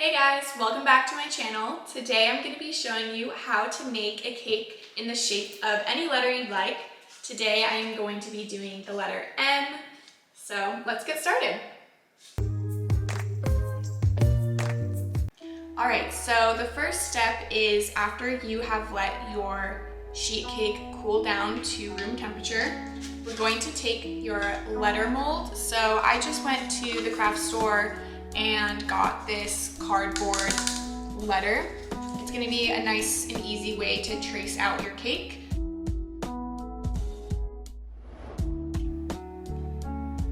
Hey guys, welcome back to my channel. Today I'm going to be showing you how to make a cake in the shape of any letter you'd like. Today I am going to be doing the letter M, so let's get started. Alright, so the first step is after you have let your sheet cake cool down to room temperature, we're going to take your letter mold. So I just went to the craft store and got this cardboard letter. It's going to be a nice and easy way to trace out your cake.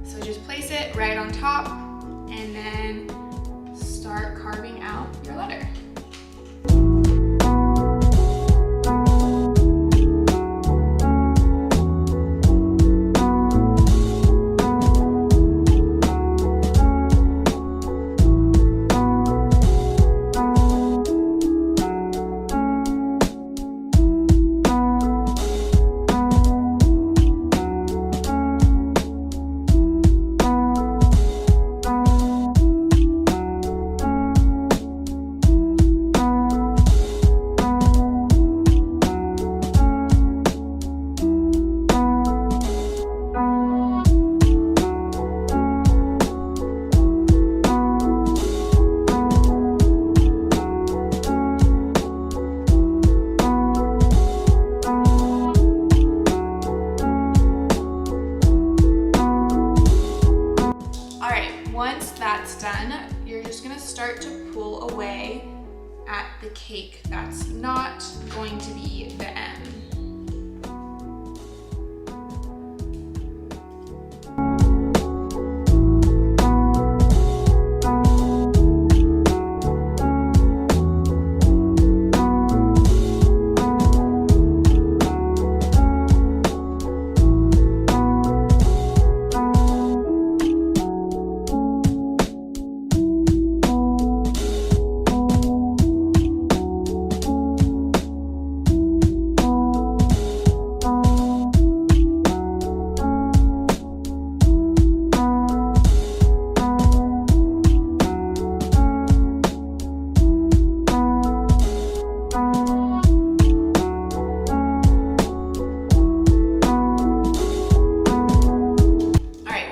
So just place it right on top and then start carving out your letter. Once that's done, you're just going to start to pull away at the cake that's not going to be the M.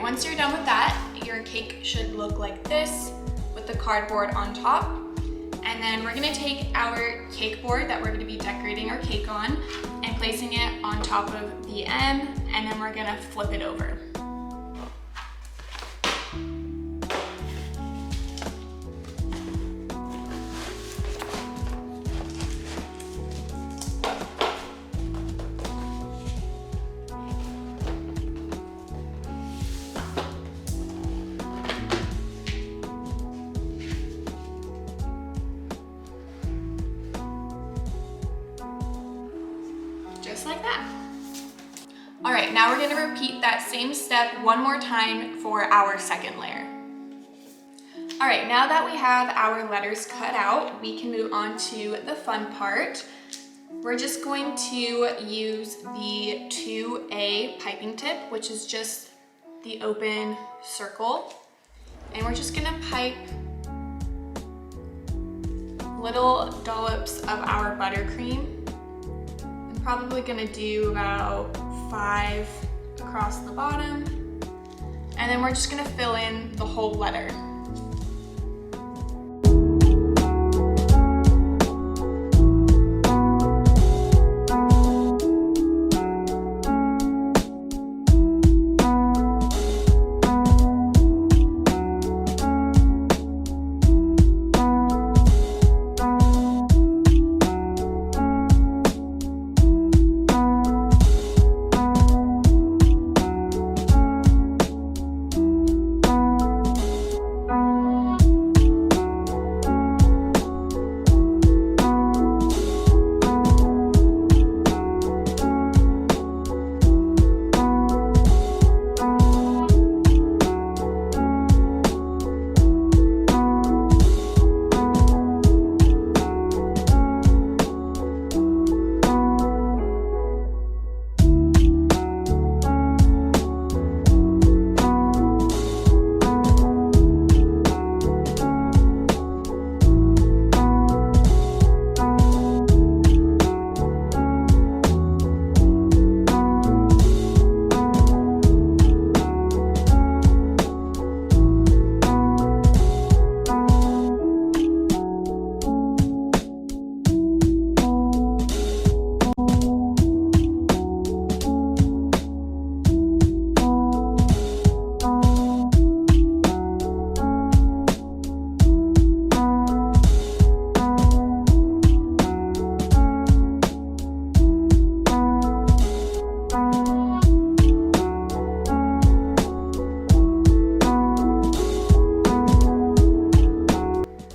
Once you're done with that, your cake should look like this with the cardboard on top. And then we're gonna take our cake board that we're gonna be decorating our cake on and placing it on top of the M, and then we're gonna flip it over. Just like that. All right, now we're gonna repeat that same step one more time for our second layer. All right, now that we have our letters cut out, we can move on to the fun part. We're just going to use the 2A piping tip, which is just the open circle. And we're just gonna pipe little dollops of our buttercream. Probably gonna do about 5 across the bottom, and then we're just gonna fill in the whole letter.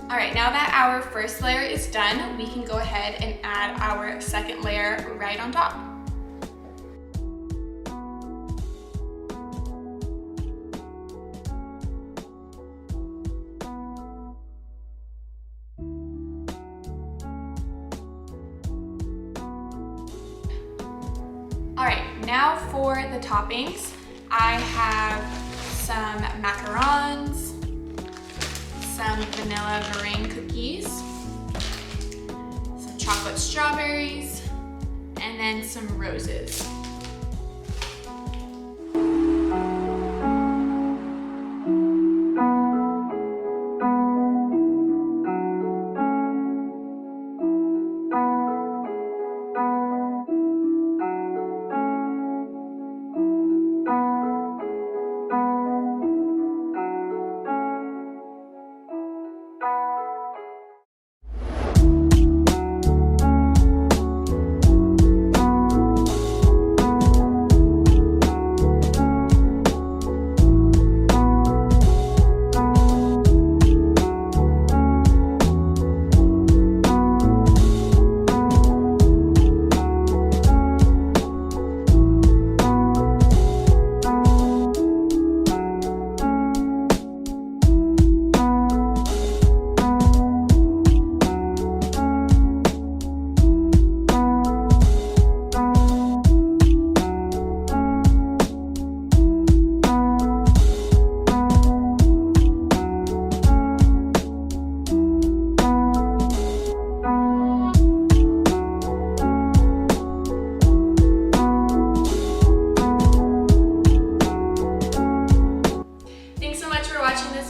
All right, now that our first layer is done, we can go ahead and add our second layer right on top. All right, now for the toppings, I have some macarons, some vanilla meringue cookies, some chocolate strawberries, and then some roses.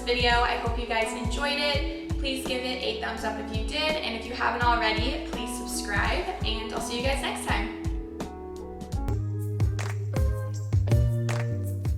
Video. I hope you guys enjoyed it. Please give it a thumbs up if you did, and if you haven't already, please subscribe, and I'll see you guys next time.